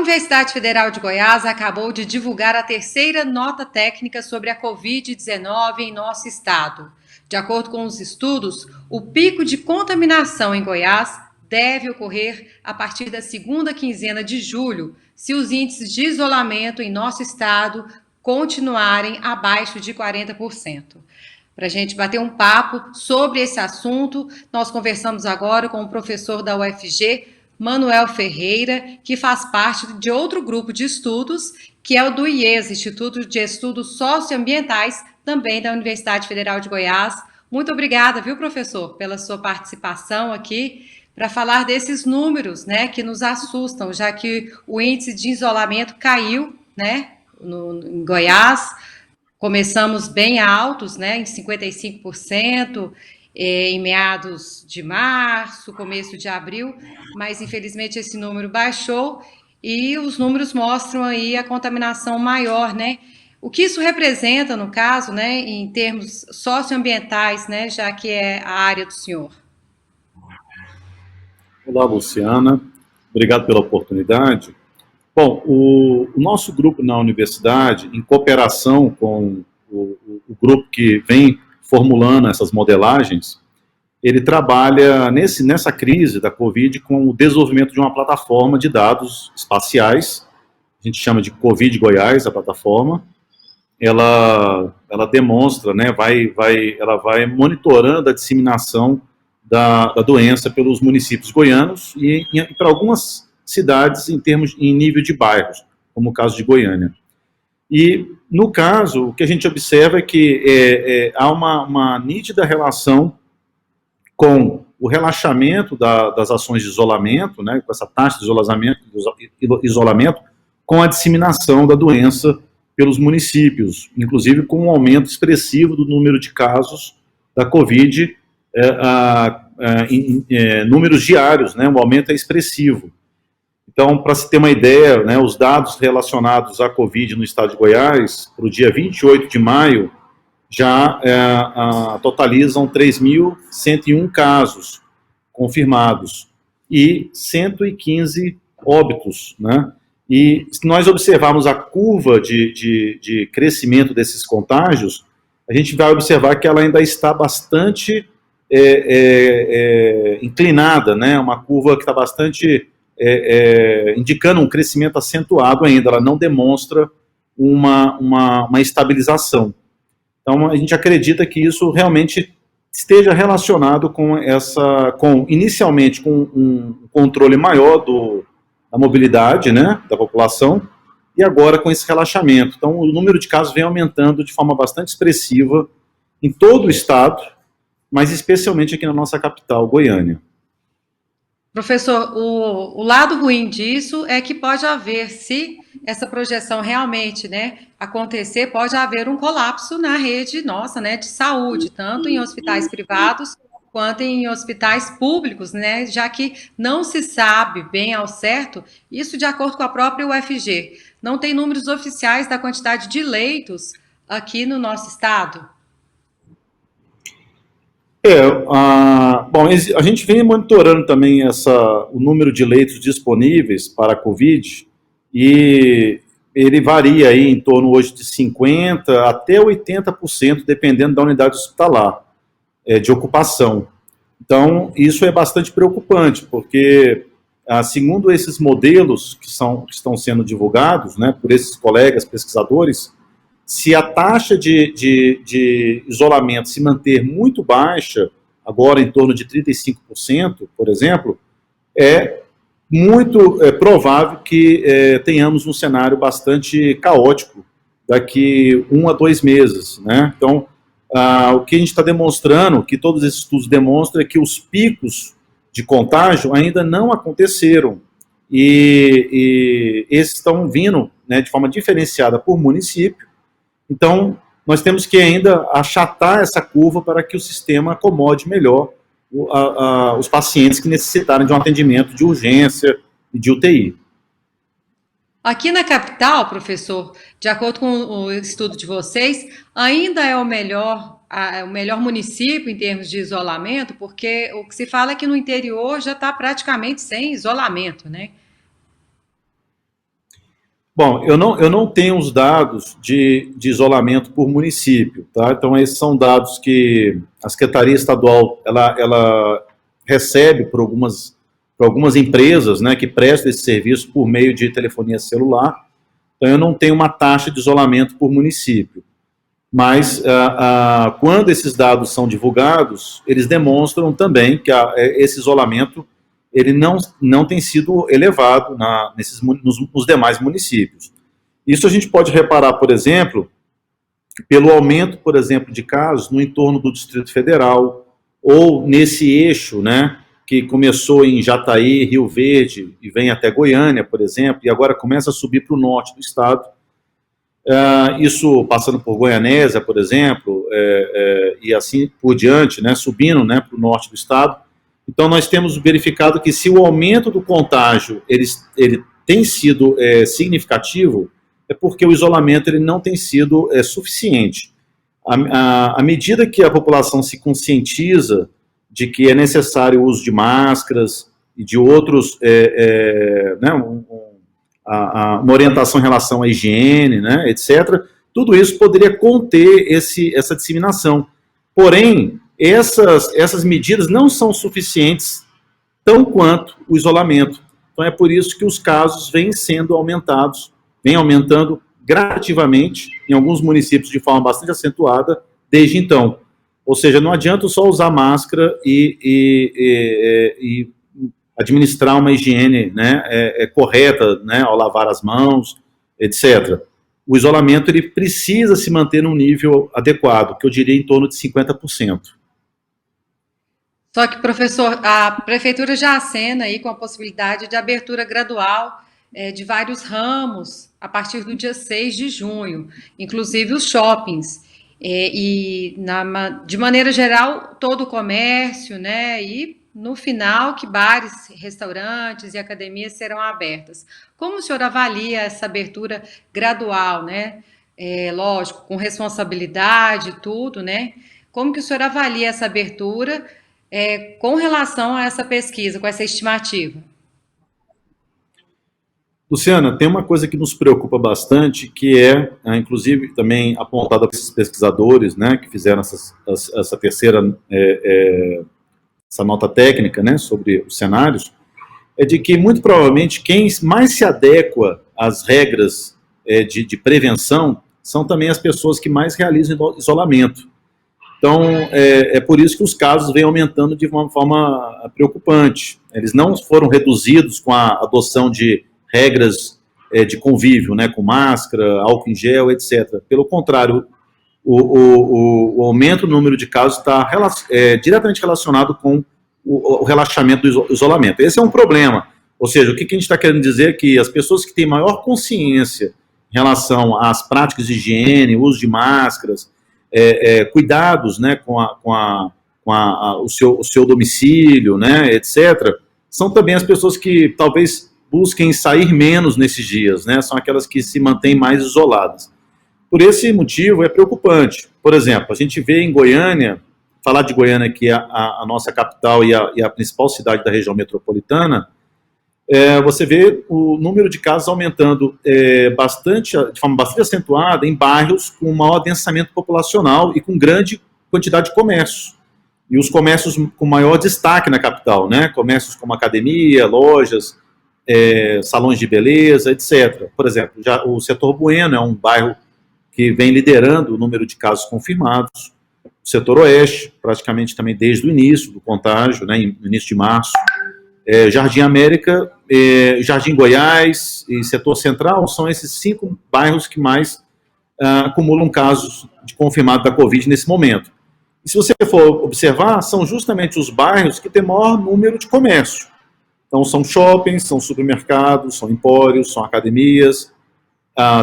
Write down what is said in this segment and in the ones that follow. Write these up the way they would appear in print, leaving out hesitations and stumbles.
Universidade Federal de Goiás acabou de divulgar a terceira nota técnica sobre a Covid-19 em nosso estado. De acordo com os estudos, o pico de contaminação em Goiás deve ocorrer a partir da segunda quinzena de julho, se os índices de isolamento em nosso estado continuarem abaixo de 40%. Para a gente bater um papo sobre esse assunto, nós conversamos agora com o professor da UFG, Manuel Ferreira, que faz parte de outro grupo de estudos, que é o do IES, Instituto de Estudos Socioambientais, também da Universidade Federal de Goiás. Muito obrigada, viu, professor, pela sua participação aqui, para falar desses números, né, que nos assustam, já que o índice de isolamento caiu, né, em Goiás. Começamos bem altos, né, em 55%, em meados de março, começo de abril, mas infelizmente esse número baixou e os números mostram aí a contaminação maior, né? O que isso representa, no caso, né, em termos socioambientais, né, já que é a área do senhor? Olá, Luciana. Obrigado pela oportunidade. Bom, o nosso grupo na universidade, em cooperação com o grupo que vem formulando essas modelagens, ele trabalha nessa crise da Covid com o desenvolvimento de uma plataforma de dados espaciais, a gente chama de Covid Goiás, a plataforma. Ela demonstra, né, ela vai monitorando a disseminação da doença pelos municípios goianos e para algumas cidades em nível de bairros, como o caso de Goiânia. E, no caso, o que a gente observa é que há uma nítida relação com o relaxamento das ações de isolamento, né, com essa taxa de isolamento, com a disseminação da doença pelos municípios, inclusive com um aumento expressivo do número de casos da Covid, números diários, né, o aumento é expressivo. Então, para se ter uma ideia, né, os dados relacionados à Covid no estado de Goiás, para o dia 28 de maio, já totalizam 3.101 casos confirmados e 115 óbitos, né? E se nós observarmos a curva de crescimento desses contágios, a gente vai observar que ela ainda está bastante inclinada, né? Uma curva que está bastante indicando um crescimento acentuado ainda, ela não demonstra uma estabilização. Então, a gente acredita que isso realmente esteja relacionado inicialmente, com um controle maior da mobilidade, né, da população, e agora com esse relaxamento. Então, o número de casos vem aumentando de forma bastante expressiva em todo o estado, mas especialmente aqui na nossa capital, Goiânia. Professor, o lado ruim disso é que pode haver, se essa projeção realmente, né, acontecer, pode haver um colapso na rede nossa, né, de saúde, tanto em hospitais privados quanto em hospitais públicos, né, já que não se sabe bem ao certo, isso de acordo com a própria UFG, não tem números oficiais da quantidade de leitos aqui no nosso estado. Bom, a gente vem monitorando também o número de leitos disponíveis para a Covid e ele varia aí em torno hoje de 50% até 80%, dependendo da unidade hospitalar, de ocupação. Então, isso é bastante preocupante, porque, segundo esses modelos que estão sendo divulgados, né, por esses colegas pesquisadores, se a taxa de isolamento se manter muito baixa, agora em torno de 35%, por exemplo, é muito provável que tenhamos um cenário bastante caótico daqui 1 a 2 meses, né? Então, o que a gente está demonstrando, que todos esses estudos demonstram, é que os picos de contágio ainda não aconteceram e esses estão vindo, né, de forma diferenciada por município. Então, nós temos que ainda achatar essa curva para que o sistema acomode melhor os pacientes que necessitarem de um atendimento de urgência e de UTI. Aqui na capital, professor, de acordo com o estudo de vocês, ainda é o melhor município em termos de isolamento, porque o que se fala é que no interior já está praticamente sem isolamento, né? Bom, eu não tenho os dados de isolamento por município, tá? Então, esses são dados que a Secretaria Estadual, ela recebe por algumas empresas, né, que prestam esse serviço por meio de telefonia celular. Então, eu não tenho uma taxa de isolamento por município. Mas, quando esses dados são divulgados, eles demonstram também que esse isolamento ele não tem sido elevado nos demais municípios. Isso a gente pode reparar, por exemplo, pelo aumento, por exemplo, de casos no entorno do Distrito Federal, ou nesse eixo, né, que começou em Jataí, Rio Verde, e vem até Goiânia, por exemplo, e agora começa a subir para o norte do estado. Isso passando por Goianésia, por exemplo, e assim por diante, né, subindo, né, para o norte do estado. Então, nós temos verificado que se o aumento do contágio ele tem sido significativo, é porque o isolamento ele não tem sido suficiente. À medida que a população se conscientiza de que é necessário o uso de máscaras e de outros, né, uma orientação em relação à higiene, né, etc., tudo isso poderia conter essa disseminação. Porém, essas medidas não são suficientes tão quanto o isolamento. Então, é por isso que os casos vêm sendo aumentados, vêm aumentando gradativamente, em alguns municípios de forma bastante acentuada, desde então. Ou seja, não adianta só usar máscara e administrar uma higiene, né, correta, né, ao lavar as mãos, etc. O isolamento ele precisa se manter num nível adequado, que eu diria em torno de 50%. Só que, professor, a prefeitura já acena aí com a possibilidade de abertura gradual de vários ramos a partir do dia 6 de junho, inclusive os shoppings. De maneira geral, todo o comércio, né? E no final, que bares, restaurantes e academias serão abertas. Como o senhor avalia essa abertura gradual, né? Lógico, com responsabilidade e tudo, né? Como que o senhor avalia essa abertura com relação a essa pesquisa, com essa estimativa? Luciana, tem uma coisa que nos preocupa bastante, que inclusive, também apontada por esses pesquisadores, né, que fizeram essa terceira, essa nota técnica, né, sobre os cenários, é de que, muito provavelmente, quem mais se adequa às regras de prevenção são também as pessoas que mais realizam isolamento. Então, é por isso que os casos vêm aumentando de uma forma preocupante. Eles não foram reduzidos com a adoção de regras de convívio, né, com máscara, álcool em gel, etc. Pelo contrário, o aumento do número de casos está diretamente relacionado com o relaxamento do isolamento. Esse é um problema. Ou seja, o que a gente está querendo dizer é que as pessoas que têm maior consciência em relação às práticas de higiene, uso de máscaras, cuidados, né, com o seu domicílio, né, etc., são também as pessoas que talvez busquem sair menos nesses dias, né, são aquelas que se mantêm mais isoladas. Por esse motivo, é preocupante. Por exemplo, a gente vê em Goiânia, falar de Goiânia, que é a nossa capital e a principal cidade da região metropolitana, você vê o número de casos aumentando de forma bastante acentuada em bairros com maior adensamento populacional e com grande quantidade de comércios. E os comércios com maior destaque na capital, né? Comércios como academia, lojas, salões de beleza, etc. Por exemplo, já o setor Bueno é um bairro que vem liderando o número de casos confirmados. O setor Oeste, praticamente também desde o início do contágio, né, no início de março. Jardim América, Jardim Goiás e setor central são esses 5 bairros que mais acumulam casos de confirmado da Covid nesse momento. E se você for observar, são justamente os bairros que têm maior número de comércio. Então, são shoppings, são supermercados, são empórios, são academias,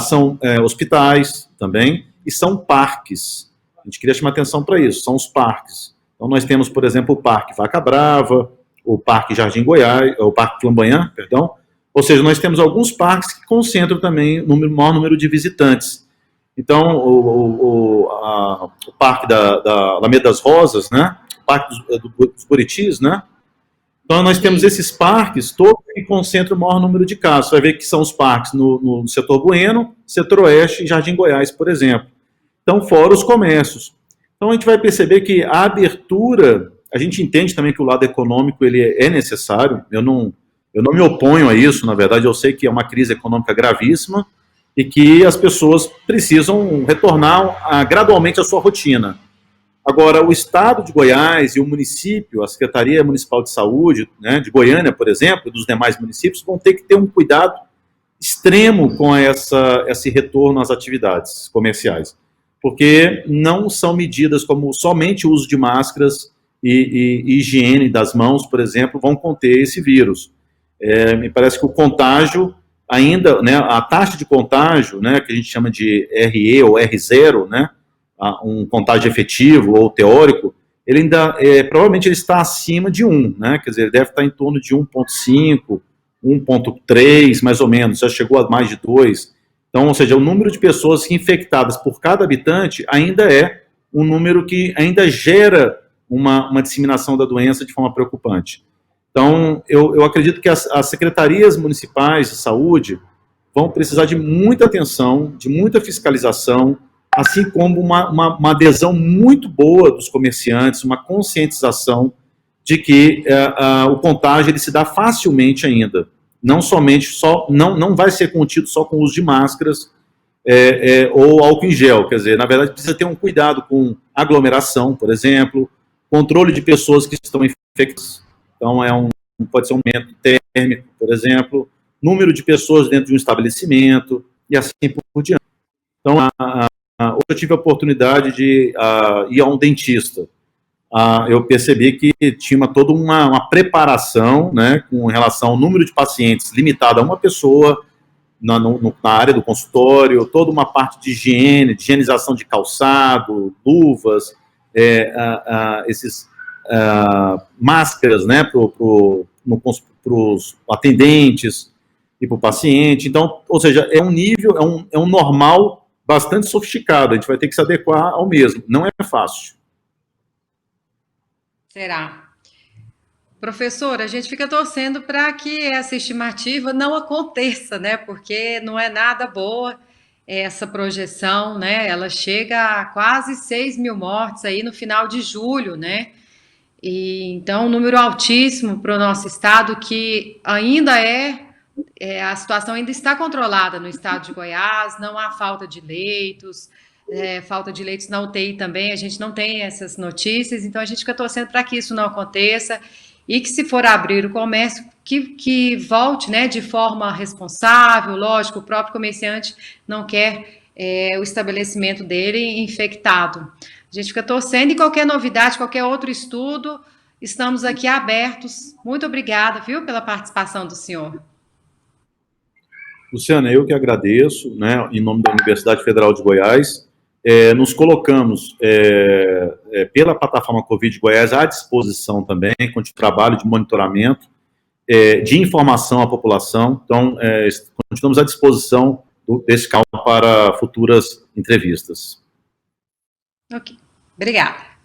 são hospitais também, e são parques. A gente queria chamar atenção para isso, são os parques. Então, nós temos, por exemplo, o Parque Vaca Brava, o Parque Jardim Goiás, o Parque Flamboyant, perdão. Ou seja, nós temos alguns parques que concentram também o maior número de visitantes. Então, o Parque da Alameda das Rosas, né? O Parque dos Buritis, né? Então, nós temos Isso. esses parques, todos que concentram o maior número de casos. Você vai ver que são os parques no setor Bueno, setor Oeste e Jardim Goiás, por exemplo. Então, fora os comércios. Então, a gente vai perceber que a abertura, a gente entende também que o lado econômico ele é necessário. Eu não me oponho a isso, na verdade, eu sei que é uma crise econômica gravíssima e que as pessoas precisam retornar gradualmente à sua rotina. Agora, o Estado de Goiás e o município, a Secretaria Municipal de Saúde, né, de Goiânia, por exemplo, e dos demais municípios, vão ter que ter um cuidado extremo com esse retorno às atividades comerciais, porque não são medidas como somente o uso de máscaras e higiene das mãos, por exemplo, vão conter esse vírus. Me parece que o contágio ainda, né, a taxa de contágio, né, que a gente chama de RE ou R0, né, um contágio efetivo ou teórico, ele ainda, provavelmente ele está acima de 1, né, quer dizer, ele deve estar em torno de 1,5, 1,3, mais ou menos, já chegou a mais de 2. Então, ou seja, o número de pessoas infectadas por cada habitante ainda é um número que ainda gera uma disseminação da doença de forma preocupante. Então, eu acredito que as secretarias municipais de saúde vão precisar de muita atenção, de muita fiscalização, assim como uma adesão muito boa dos comerciantes, uma conscientização de que o contágio ele se dá facilmente ainda. Não somente não vai ser contido só com o uso de máscaras ou álcool em gel. Quer dizer, na verdade, precisa ter um cuidado com aglomeração, por exemplo, controle de pessoas que estão infectadas. Então, pode ser um aumento térmico, por exemplo, número de pessoas dentro de um estabelecimento e assim por diante. Então, hoje eu tive a oportunidade de ir a um dentista. Eu percebi que tinha toda uma preparação, né, com relação ao número de pacientes limitado a uma pessoa na área do consultório, toda uma parte de higiene, de higienização de calçado, luvas, esses máscaras, né, para os atendentes e para o paciente. Então, ou seja, é um nível, é um normal bastante sofisticado. A gente vai ter que se adequar ao mesmo. Não é fácil. Será? Professor, a gente fica torcendo para que essa estimativa não aconteça, né? Porque não é nada boa essa projeção, né? Ela chega a quase 6 mil mortes aí no final de julho, né? E então, um número altíssimo para o nosso estado, que ainda a situação ainda está controlada no estado de Goiás, não há falta de leitos, falta de leitos na UTI também, a gente não tem essas notícias, então a gente fica torcendo para que isso não aconteça e que, se for abrir o comércio, que volte, né, de forma responsável. Lógico, o próprio comerciante não quer o estabelecimento dele infectado. A gente fica torcendo, e qualquer novidade, qualquer outro estudo, estamos aqui abertos. Muito obrigada, viu, pela participação do senhor. Luciana, eu que agradeço, né, em nome da Universidade Federal de Goiás. Nos colocamos pela plataforma Covid Goiás à disposição também, com o trabalho de monitoramento, de informação à população. Então, continuamos à disposição desse canal para futuras entrevistas. Ok, obrigada.